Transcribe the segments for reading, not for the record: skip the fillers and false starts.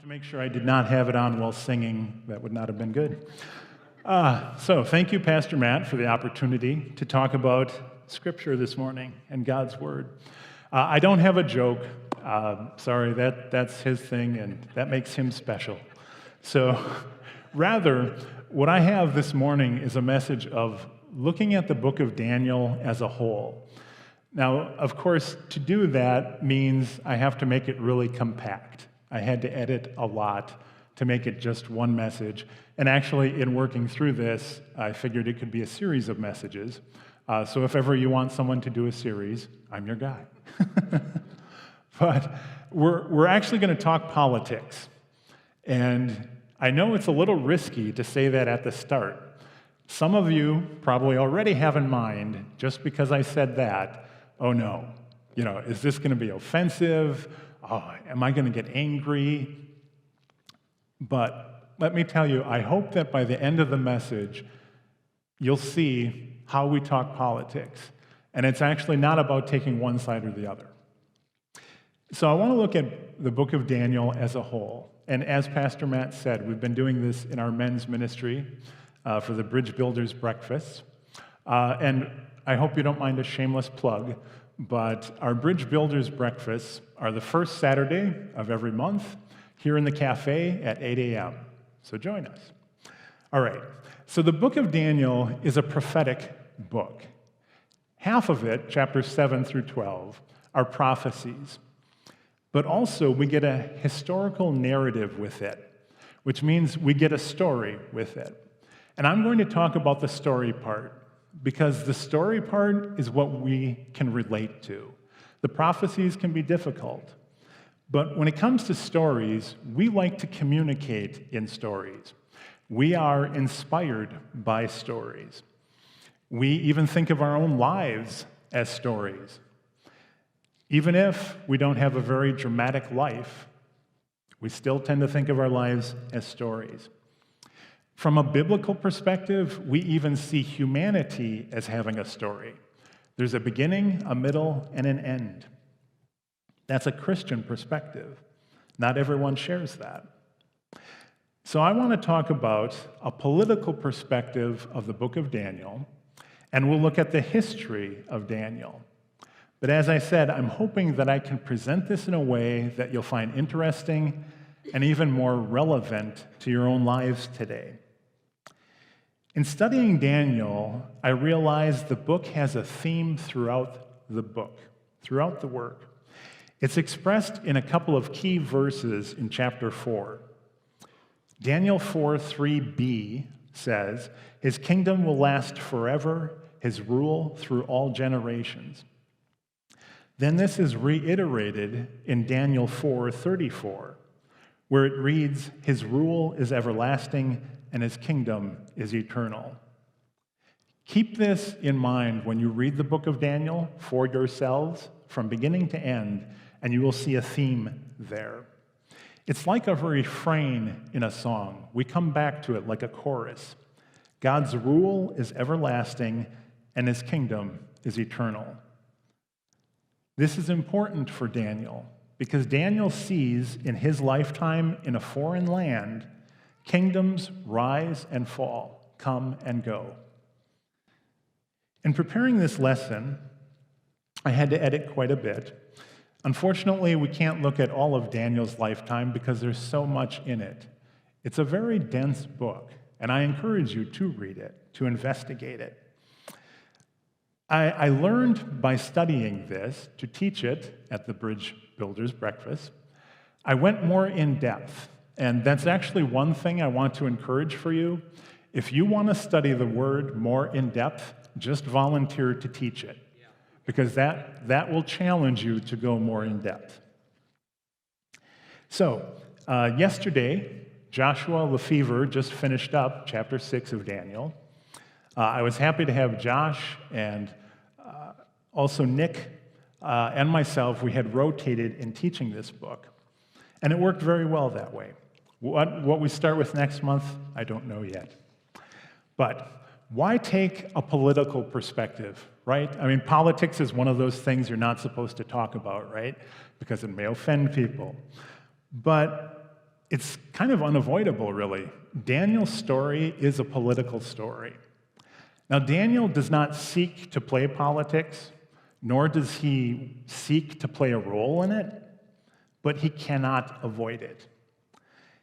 To make sure I did not have it on while singing, that would not have been good. So thank you, Pastor Matt, for the opportunity to talk about Scripture this morning and God's Word. I don't have a joke. Sorry, that's his thing, and that makes him special. So rather, what I have this morning is a message of looking at the book of Daniel as a whole. Now, of course, to do that means I have to make it really compact. I had to edit a lot to make it just one message. And actually, in working through this, I figured it could be a series of messages. So if ever you want someone to do a series, I'm your guy. But we're actually going to talk politics. And I know it's a little risky to say that at the start. Some of you probably already have in mind, just because I said that, oh no, is this going to be offensive? Oh, am I going to get angry? But let me tell you, I hope that by the end of the message, you'll see how we talk politics. And it's actually not about taking one side or the other. So I want to look at the book of Daniel as a whole. And as Pastor Matt said, we've been doing this in our men's ministry for the Bridge Builders Breakfast. And I hope you don't mind a shameless plug, but our Bridge Builders Breakfasts are the first Saturday of every month here in the cafe at 8 a.m. So join us. All right. So the book of Daniel is a prophetic book. Half of it, chapters 7 through 12, are prophecies. But also we get a historical narrative with it, which means we get a story with it. And I'm going to talk about the story part, because the story part is what we can relate to. The prophecies can be difficult. But when it comes to stories, we like to communicate in stories. We are inspired by stories. We even think of our own lives as stories. Even if we don't have a very dramatic life, we still tend to think of our lives as stories. From a biblical perspective, we even see humanity as having a story. There's a beginning, a middle, and an end. That's a Christian perspective. Not everyone shares that. So I want to talk about a political perspective of the book of Daniel, and we'll look at the history of Daniel. But as I said, I'm hoping that I can present this in a way that you'll find interesting and even more relevant to your own lives today. In studying Daniel, I realized the book has a theme throughout the book, throughout the work. It's expressed in a couple of key verses in chapter 4. Daniel 4:3b says, "His kingdom will last forever, his rule through all generations." Then this is reiterated in Daniel 4:34, where it reads, "His rule is everlasting, and his kingdom is eternal." Keep this in mind when you read the book of Daniel for yourselves from beginning to end, and you will see a theme there. It's like a refrain in a song. We come back to it like a chorus. God's rule is everlasting, and his kingdom is eternal. This is important for Daniel because Daniel sees in his lifetime in a foreign land kingdoms rise and fall, come and go. In preparing this lesson, I had to edit quite a bit. Unfortunately, we can't look at all of Daniel's lifetime because there's so much in it. It's a very dense book, and I encourage you to read it, to investigate it. I learned by studying this to teach it at the Bridge Builders Breakfast. I went more in depth. And that's actually one thing I want to encourage for you. If you want to study the Word more in depth, just volunteer to teach it, because that will challenge you to go more in depth. So, yesterday, Joshua Lefevre just finished up chapter 6 of Daniel. I was happy to have Josh and also Nick and myself. We had rotated in teaching this book, and it worked very well that way. What we start with next month, I don't know yet. But why take a political perspective, right? I mean, politics is one of those things you're not supposed to talk about, right? Because it may offend people. But it's kind of unavoidable, really. Daniel's story is a political story. Now, Daniel does not seek to play politics, nor does he seek to play a role in it, but he cannot avoid it.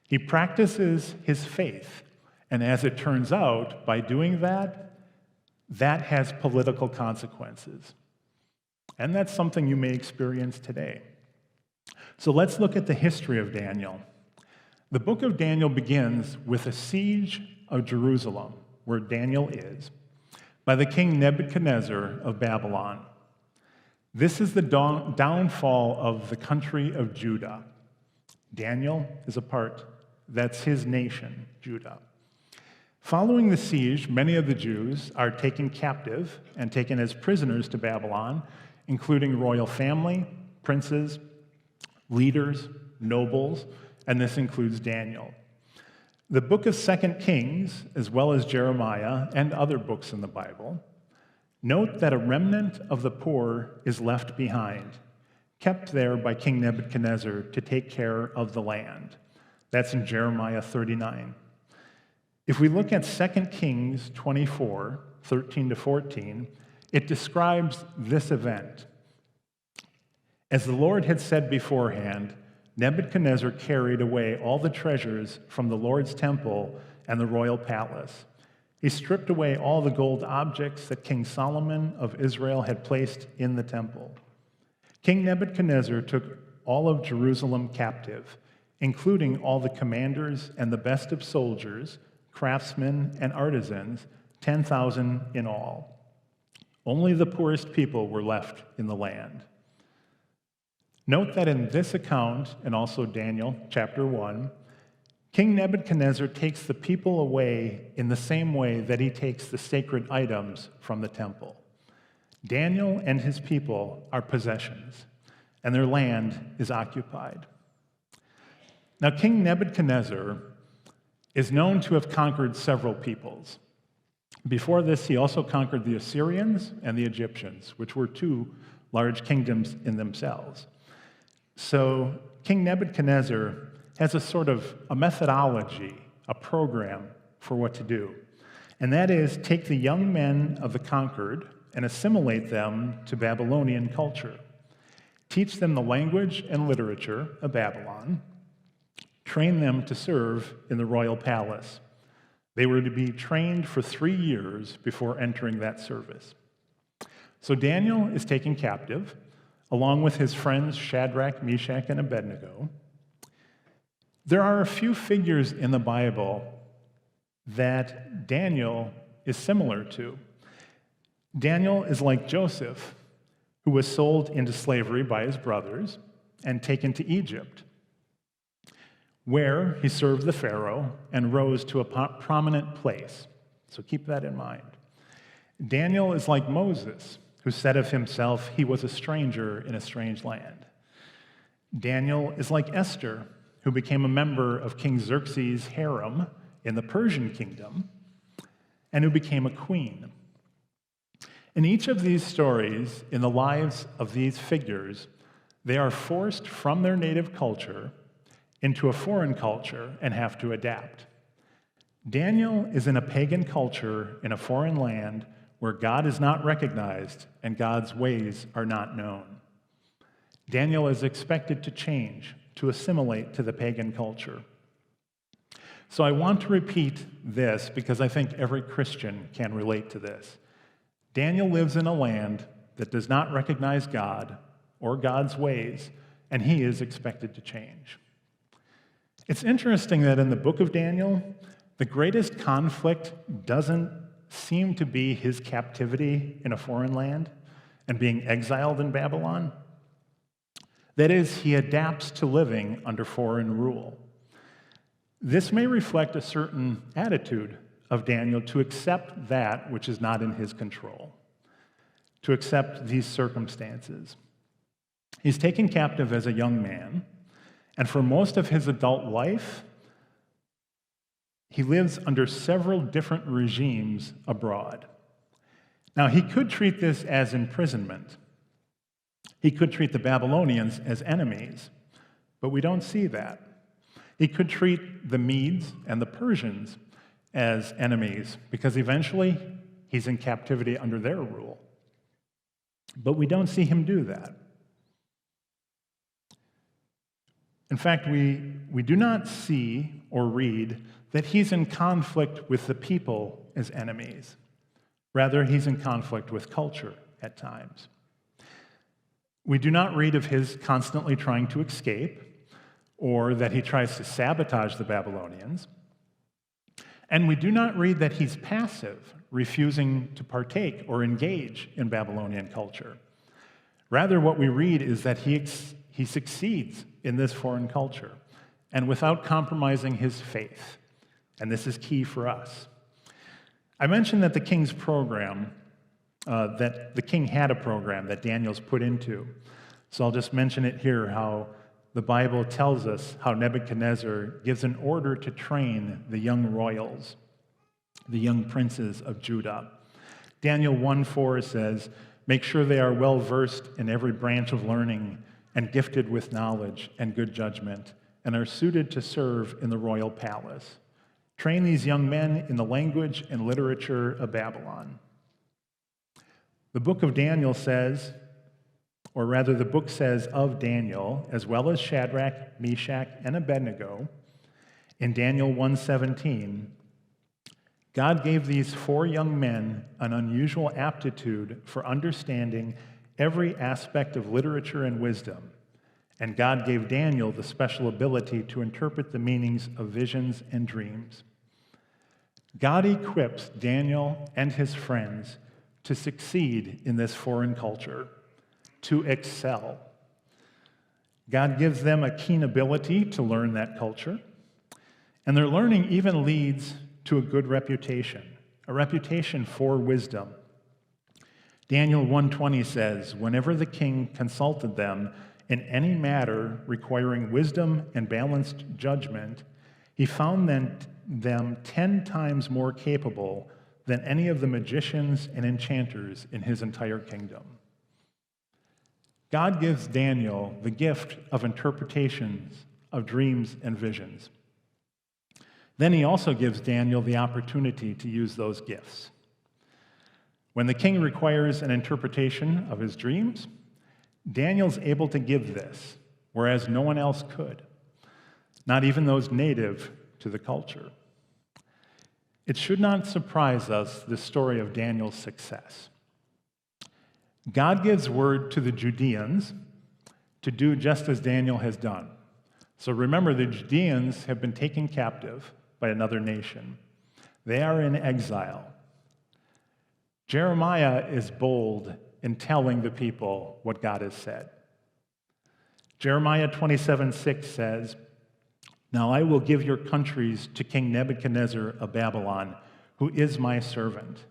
He practices his faith, and as it turns out, by doing that, that has political consequences. And that's something you may experience today. So let's look at the history of Daniel. The book of Daniel begins with a siege of Jerusalem, where Daniel is, by the king Nebuchadnezzar of Babylon. This is the downfall of the country of Judah. Daniel is a part, that's his nation, Judah. Following the siege, many of the Jews are taken captive and taken as prisoners to Babylon, including royal family, princes, leaders, nobles, and this includes Daniel. The book of 2 Kings, as well as Jeremiah and other books in the Bible, note that a remnant of the poor is left behind, kept there by King Nebuchadnezzar to take care of the land. That's in Jeremiah 39. If we look at 2 Kings 24, 13 to 14, it describes this event. As the Lord had said beforehand, Nebuchadnezzar carried away all the treasures from the Lord's temple and the royal palace. He stripped away all the gold objects that King Solomon of Israel had placed in the temple. King Nebuchadnezzar took all of Jerusalem captive, including all the commanders and the best of soldiers, craftsmen, and artisans, 10,000 in all. Only the poorest people were left in the land. Note that in this account, and also Daniel chapter 1, King Nebuchadnezzar takes the people away in the same way that he takes the sacred items from the temple. Daniel and his people are possessions, and their land is occupied. Now, King Nebuchadnezzar is known to have conquered several peoples. Before this, he also conquered the Assyrians and the Egyptians, which were two large kingdoms in themselves. So King Nebuchadnezzar has a sort of a methodology, a program for what to do. And that is take the young men of the conquered and assimilate them to Babylonian culture. Teach them the language and literature of Babylon. Train them to serve in the royal palace. They were to be trained for 3 years before entering that service. So Daniel is taken captive, along with his friends Shadrach, Meshach, and Abednego. There are a few figures in the Bible that Daniel is similar to. Daniel is like Joseph, who was sold into slavery by his brothers and taken to Egypt, where he served the Pharaoh and rose to a prominent place. So keep that in mind. Daniel is like Moses, who said of himself he was a stranger in a strange land. Daniel is like Esther, who became a member of King Xerxes' harem in the Persian kingdom, and who became a queen. In each of these stories, in the lives of these figures, they are forced from their native culture into a foreign culture and have to adapt. Daniel is in a pagan culture in a foreign land where God is not recognized and God's ways are not known. Daniel is expected to change, to assimilate to the pagan culture. So I want to repeat this because I think every Christian can relate to this. Daniel lives in a land that does not recognize God or God's ways, and he is expected to change. It's interesting that in the book of Daniel, the greatest conflict doesn't seem to be his captivity in a foreign land and being exiled in Babylon. That is, he adapts to living under foreign rule. This may reflect a certain attitude of Daniel to accept that which is not in his control, to accept these circumstances. He's taken captive as a young man, and for most of his adult life, he lives under several different regimes abroad. Now, he could treat this as imprisonment. He could treat the Babylonians as enemies, but we don't see that. He could treat the Medes and the Persians as enemies because eventually he's in captivity under their rule. But we don't see him do that. In fact, we do not see or read that he's in conflict with the people as enemies. Rather, he's in conflict with culture at times. We do not read of his constantly trying to escape or that he tries to sabotage the Babylonians. And we do not read that he's passive, refusing to partake or engage in Babylonian culture. Rather, what we read is that he succeeds in this foreign culture and without compromising his faith. And this is key for us. I mentioned that the king's program, that the king had a program that Daniel's put into. So I'll just mention it here, how the Bible tells us how Nebuchadnezzar gives an order to train the young royals, the young princes of Judah. Daniel 1:4 says, "Make sure they are well versed in every branch of learning and gifted with knowledge and good judgment, and are suited to serve in the royal palace. Train these young men in the language and literature of Babylon." The book of Daniel says, or rather the book says of Daniel, as well as Shadrach, Meshach, and Abednego, in Daniel 1:17, God gave these 4 young men an unusual aptitude for understanding every aspect of literature and wisdom, and God gave Daniel the special ability to interpret the meanings of visions and dreams. God equips Daniel and his friends to succeed in this foreign culture, to excel. God gives them a keen ability to learn that culture, and their learning even leads to a good reputation, a reputation for wisdom. Daniel 1:20 says, "Whenever the king consulted them in any matter requiring wisdom and balanced judgment, he found them 10 times more capable than any of the magicians and enchanters in his entire kingdom." God gives Daniel the gift of interpretations of dreams and visions. Then he also gives Daniel the opportunity to use those gifts. When the king requires an interpretation of his dreams, Daniel's able to give this, whereas no one else could, not even those native to the culture. It should not surprise us, the story of Daniel's success. God gives word to the Judeans to do just as Daniel has done. So remember, the Judeans have been taken captive by another nation. They are in exile. Jeremiah is bold in telling the people what God has said. Jeremiah 27:6 says, "Now I will give your countries to King Nebuchadnezzar of Babylon, who is my servant.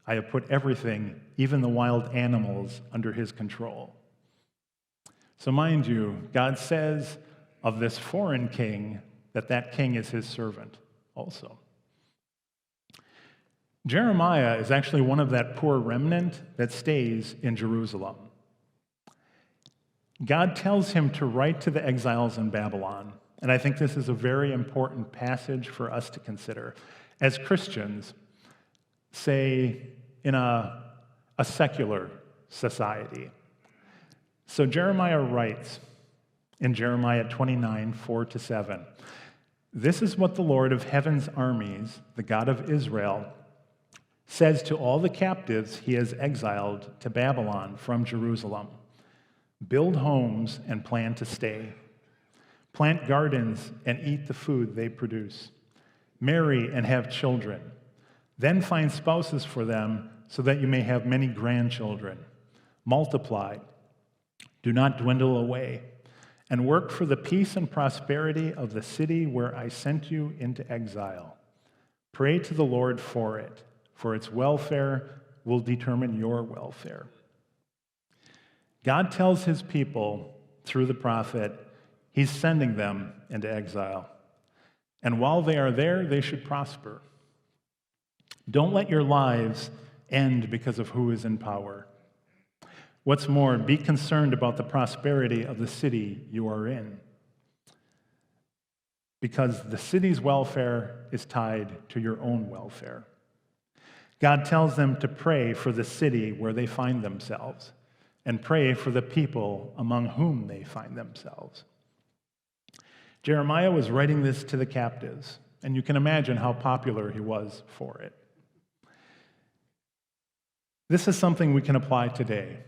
I have put everything, even the wild animals, under his control." So mind you, God says of this foreign king that that king is his servant also. Jeremiah is actually one of that poor remnant that stays in Jerusalem. God tells him to write to the exiles in Babylon, and I think this is a very important passage for us to consider. As Christians, say, in a secular society. So Jeremiah writes in Jeremiah 29:4-7, "This is what the Lord of heaven's armies, the God of Israel, says to all the captives he has exiled to Babylon from Jerusalem. Build homes and plan to stay. Plant gardens and eat the food they produce. Marry and have children. Then find spouses for them so that you may have many grandchildren. Multiply. Do not dwindle away. And work for the peace and prosperity of the city where I sent you into exile. Pray to the Lord for it, for its welfare will determine your welfare." God tells his people through the prophet he's sending them into exile. And while they are there, they should prosper. Don't let your lives end because of who is in power. What's more, be concerned about the prosperity of the city you are in. because the city's welfare is tied to your own welfare. God tells them to pray for the city where they find themselves and pray for the people among whom they find themselves. Jeremiah was writing this to the captives, and you can imagine how popular he was for it. This is something we can apply today,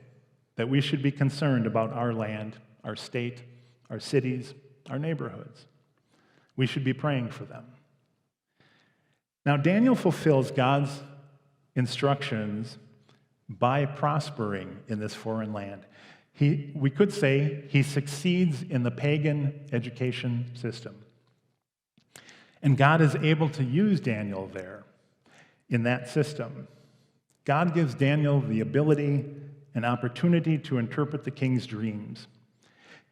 that we should be concerned about our land, our state, our cities, our neighborhoods. We should be praying for them. Now, Daniel fulfills God's instructions by prospering in this foreign land. We could say he succeeds in the pagan education system. And God is able to use Daniel there in that system. God gives Daniel the ability and opportunity to interpret the king's dreams.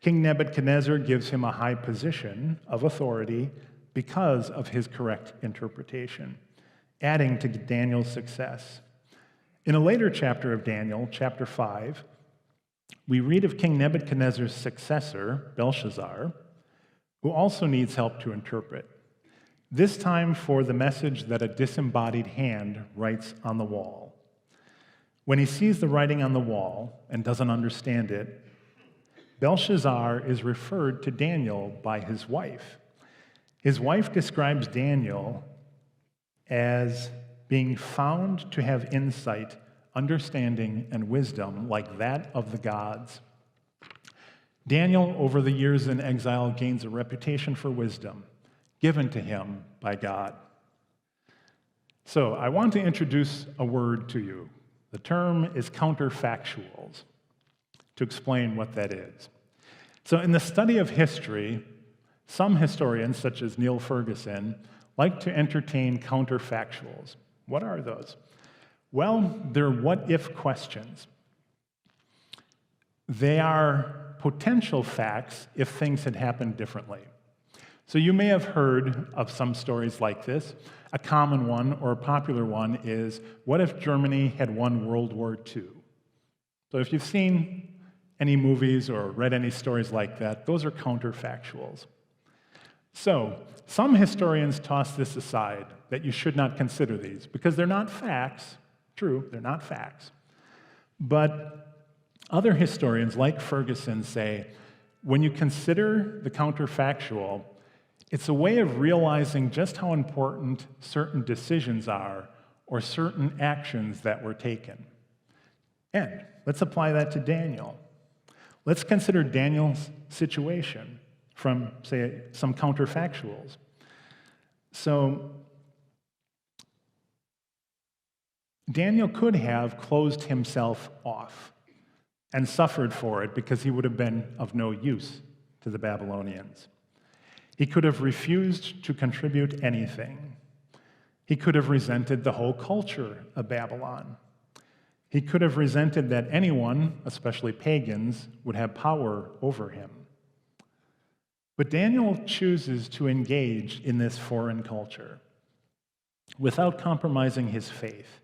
King Nebuchadnezzar gives him a high position of authority because of his correct interpretation, adding to Daniel's success. In a later chapter of Daniel, chapter 5, we read of King Nebuchadnezzar's successor, Belshazzar, who also needs help to interpret, this time for the message that a disembodied hand writes on the wall. When he sees the writing on the wall and doesn't understand it, Belshazzar is referred to Daniel by his wife. His wife describes Daniel as being found to have insight, understanding, and wisdom like that of the gods. Daniel, over the years in exile, gains a reputation for wisdom given to him by God. So I want to introduce a word to you. The term is counterfactuals, to explain what that is. So in the study of history, some historians, such as Neil Ferguson, like to entertain counterfactuals. What are those? Well, they're what-if questions. They are potential facts if things had happened differently. So you may have heard of some stories like this. A common one or a popular one is, what if Germany had won World War II? So if you've seen any movies or read any stories like that, those are counterfactuals. So some historians toss this aside, that you should not consider these, because they're not facts. True, they're not facts. But other historians, like Ferguson, say, when you consider the counterfactual, it's a way of realizing just how important certain decisions are or certain actions that were taken. And let's apply that to Daniel. Let's consider Daniel's situation from, say, some counterfactuals. So, Daniel could have closed himself off and suffered for it because he would have been of no use to the Babylonians. He could have refused to contribute anything. He could have resented the whole culture of Babylon. He could have resented that anyone, especially pagans, would have power over him. But Daniel chooses to engage in this foreign culture without compromising his faith.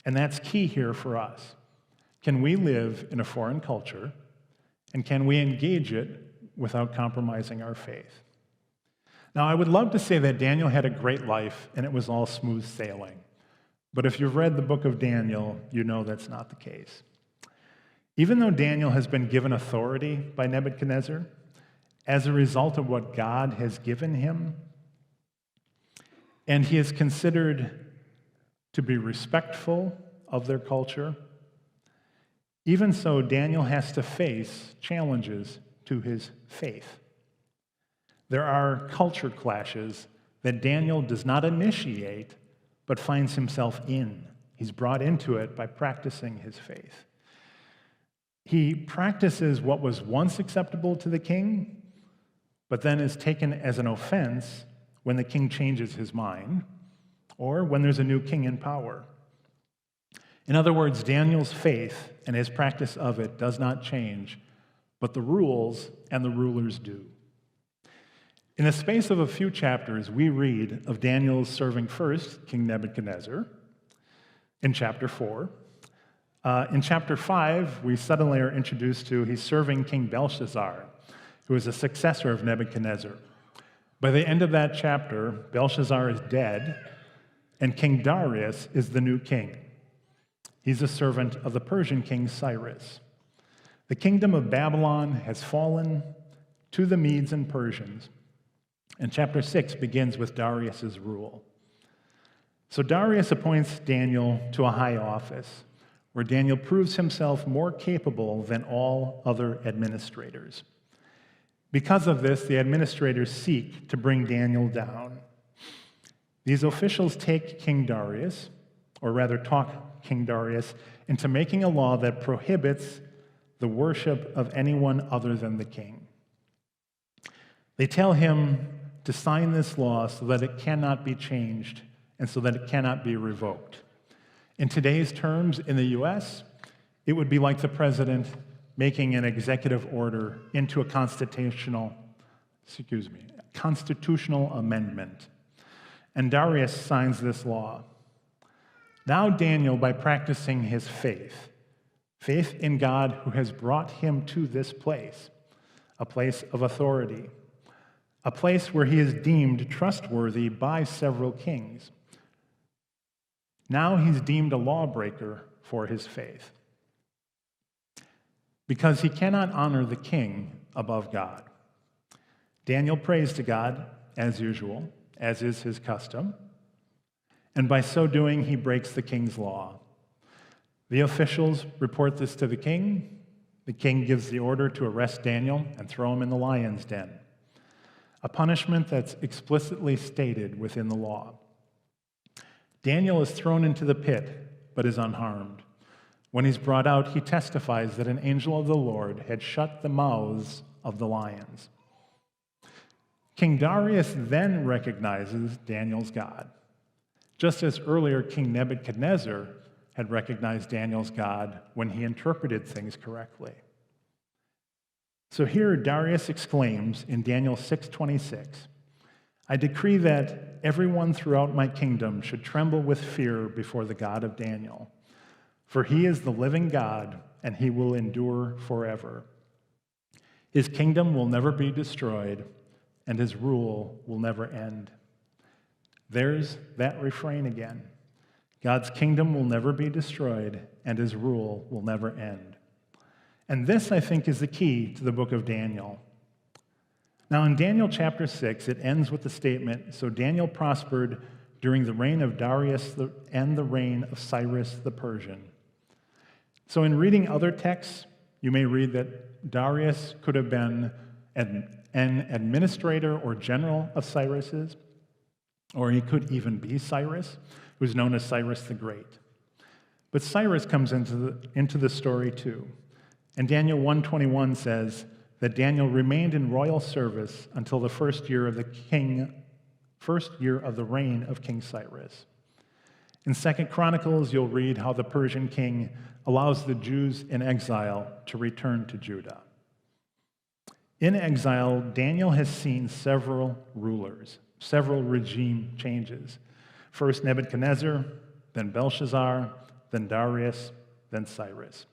And that's key here for us. Can we live in a foreign culture, and can we engage it without compromising our faith? Now, I would love to say that Daniel had a great life and it was all smooth sailing. But if you've read the book of Daniel, you know that's not the case. Even though Daniel has been given authority by Nebuchadnezzar, as a result of what God has given him, and he is considered to be respectful of their culture, even so, Daniel has to face challenges to his faith. There are culture clashes that Daniel does not initiate, but finds himself in. He's brought into it by practicing his faith. He practices what was once acceptable to the king, but then is taken as an offense when the king changes his mind, or when there's a new king in power. In other words, Daniel's faith and his practice of it does not change, but the rules and the rulers do. In the space of a few chapters, we read of Daniel serving first King Nebuchadnezzar in chapter 4. In chapter 5, we suddenly are introduced to he's serving King Belshazzar, who is a successor of Nebuchadnezzar. By the end of that chapter, Belshazzar is dead, and King Darius is the new king. He's a servant of the Persian king Cyrus. The kingdom of Babylon has fallen to the Medes and Persians, and chapter 6 begins with Darius's rule. So Darius appoints Daniel to a high office, where Daniel proves himself more capable than all other administrators. Because of this, the administrators seek to bring Daniel down. These officials take King Darius, or rather talk King Darius, into making a law that prohibits the worship of anyone other than the king. They tell him to sign this law so that it cannot be changed and so that it cannot be revoked. In today's terms, in the US, it would be like the president making an executive order into a constitutional amendment. And Darius signs this law. Now Daniel, by practicing his faith in God who has brought him to this place, a place of authority, a place where he is deemed trustworthy by several kings. Now he's deemed a lawbreaker for his faith, because he cannot honor the king above God. Daniel prays to God, as usual, as is his custom, and by so doing, he breaks the king's law. The officials report this to the king. The king gives the order to arrest Daniel and throw him in the lion's den, a punishment that's explicitly stated within the law. Daniel is thrown into the pit, but is unharmed. When he's brought out, he testifies that an angel of the Lord had shut the mouths of the lions. King Darius then recognizes Daniel's God, just as earlier King Nebuchadnezzar had recognized Daniel's God when he interpreted things correctly. So here Darius exclaims in Daniel 6:26, I decree that everyone throughout my kingdom should tremble with fear before the God of Daniel, for he is the living God, and he will endure forever. His kingdom will never be destroyed, and his rule will never end. There's that refrain again. God's kingdom will never be destroyed, and his rule will never end. And this, I think, is the key to the book of Daniel. Now, in Daniel chapter 6, it ends with the statement, so Daniel prospered during the reign of Darius and the reign of Cyrus the Persian. So in reading other texts, you may read that Darius could have been an administrator or general of Cyrus's, or he could even be Cyrus, who's known as Cyrus the Great. But Cyrus comes into the story too. And Daniel 1:21 says that Daniel remained in royal service until the first year of the reign of King Cyrus. In 2 Chronicles, you'll read how the Persian king allows the Jews in exile to return to Judah. In exile, Daniel has seen several rulers, several regime changes. First Nebuchadnezzar, then Belshazzar, then Darius, then Cyrus.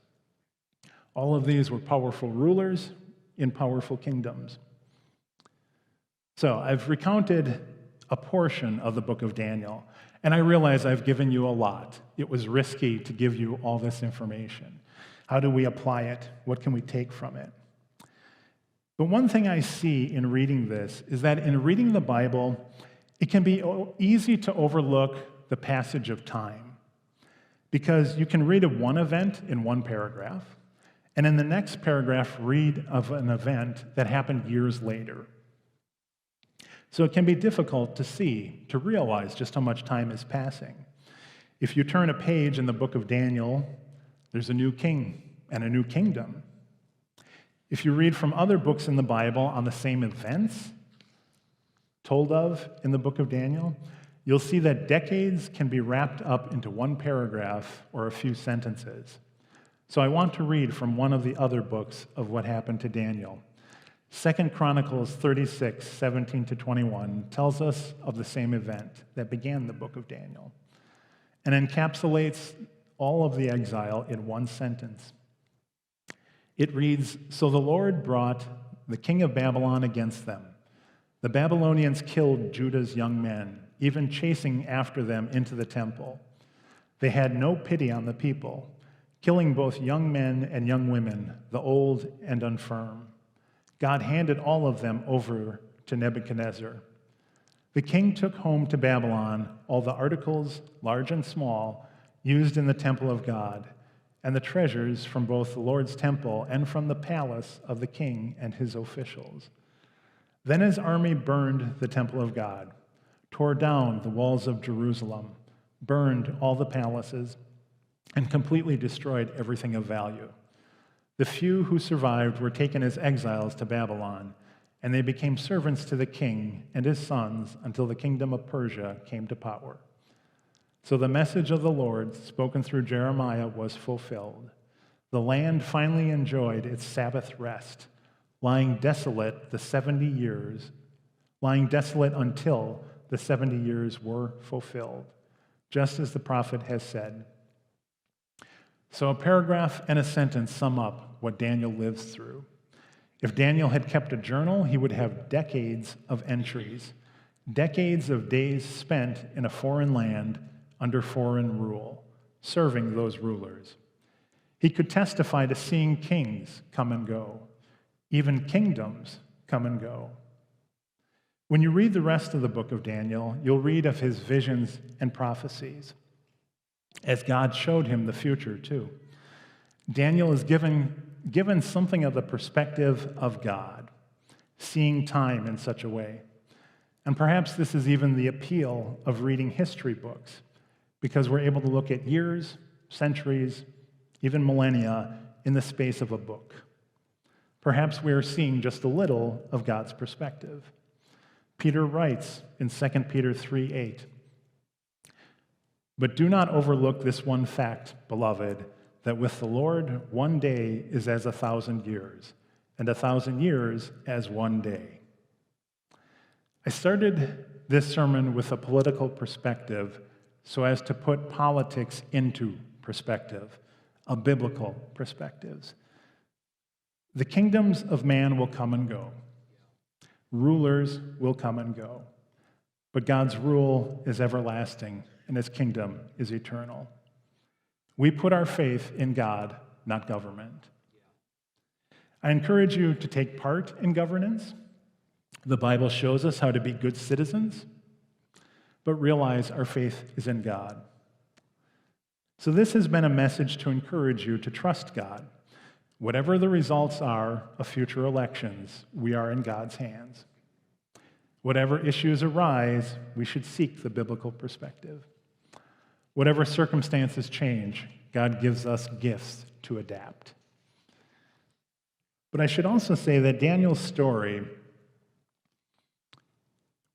All of these were powerful rulers in powerful kingdoms. So I've recounted a portion of the book of Daniel, and I realize I've given you a lot. It was risky to give you all this information. How do we apply it? What can we take from it? But one thing I see in reading this is that in reading the Bible, it can be easy to overlook the passage of time, because you can read of one event in one paragraph, and in the next paragraph read of an event that happened years later. So it can be difficult to see, to realize just how much time is passing. If you turn a page in the book of Daniel, there's a new king and a new kingdom. If you read from other books in the Bible on the same events told of in the book of Daniel, you'll see that decades can be wrapped up into one paragraph or a few sentences. So I want to read from one of the other books of what happened to Daniel. 2 Chronicles 36, 17 to 21 tells us of the same event that began the book of Daniel and encapsulates all of the exile in one sentence. It reads, "So the Lord brought the king of Babylon against them, The Babylonians killed Judah's young men, even chasing after them into the temple. They had no pity on the people, killing both young men and young women, the old and infirm. God handed all of them over to Nebuchadnezzar. The king took home to Babylon all the articles, large and small, used in the temple of God, and the treasures from both the Lord's temple and from the palace of the king and his officials. Then his army burned the temple of God, tore down the walls of Jerusalem, burned all the palaces, and completely destroyed everything of value. The few who survived were taken as exiles to Babylon, and they became servants to the king and his sons until the kingdom of Persia came to power. So the message of the Lord, spoken through Jeremiah, was fulfilled. The land finally enjoyed its Sabbath rest, lying desolate until the 70 years were fulfilled, just as the prophet has said. So a paragraph and a sentence sum up what Daniel lives through. If Daniel had kept a journal, he would have decades of entries, decades of days spent in a foreign land under foreign rule, serving those rulers. He could testify to seeing kings come and go, even kingdoms come and go. When you read the rest of the book of Daniel, you'll read of his visions and prophecies, as God showed him the future too. Daniel is given something of the perspective of God, seeing time in such a way. And perhaps this is even the appeal of reading history books, because we're able to look at years, centuries, even millennia in the space of a book. Perhaps we are seeing just a little of God's perspective. Peter writes in 2 Peter 3:8, "But do not overlook this one fact, beloved, that with the Lord 1 day is as 1,000 years, and 1,000 years as 1 day." I started this sermon with a political perspective so as to put politics into perspective, a biblical perspective. The kingdoms of man will come and go. Rulers will come and go. But God's rule is everlasting, and his kingdom is eternal. We put our faith in God, not government. I encourage you to take part in governance. The Bible shows us how to be good citizens, but realize our faith is in God. So this has been a message to encourage you to trust God. Whatever the results are of future elections, we are in God's hands. Whatever issues arise, we should seek the biblical perspective. Whatever circumstances change, God gives us gifts to adapt. But I should also say that Daniel's story,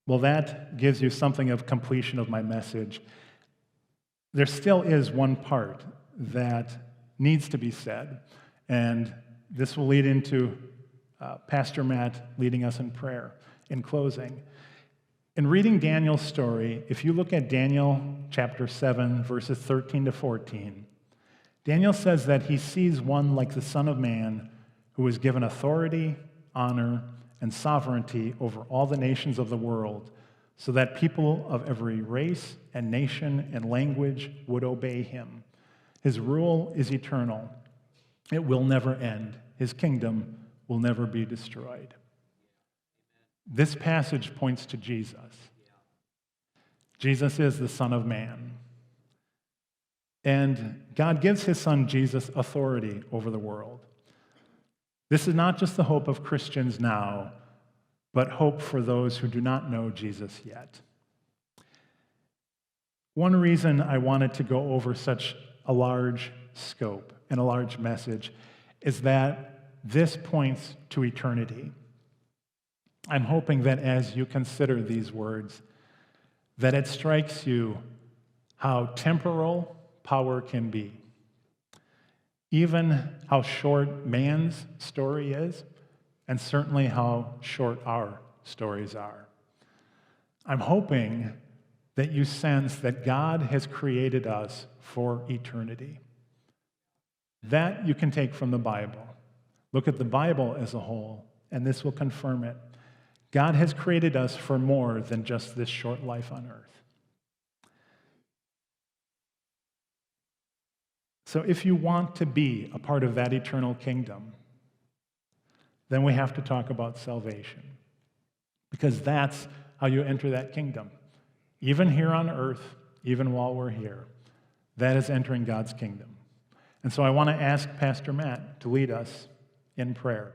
well, that gives you something of completion of my message. There still is one part that needs to be said, and this will lead into Pastor Matt leading us in prayer in closing. In reading Daniel's story, if you look at Daniel chapter 7, verses 13 to 14, Daniel says that he sees one like the Son of Man who was given authority, honor, and sovereignty over all the nations of the world, so that people of every race and nation and language would obey him. His rule is eternal. It will never end. His kingdom will never be destroyed. This passage points to Jesus. Jesus is the Son of Man. And God gives his Son Jesus authority over the world. This is not just the hope of Christians now, but hope for those who do not know Jesus yet. One reason I wanted to go over such a large scope and a large message is that this points to eternity. I'm hoping that as you consider these words, that it strikes you how temporal power can be. Even how short man's story is, and certainly how short our stories are. I'm hoping that you sense that God has created us for eternity. That you can take from the Bible. Look at the Bible as a whole, and this will confirm it. God has created us for more than just this short life on earth. So if you want to be a part of that eternal kingdom, then we have to talk about salvation, because that's how you enter that kingdom. Even here on earth, even while we're here, that is entering God's kingdom. And so I want to ask Pastor Matt to lead us in prayer.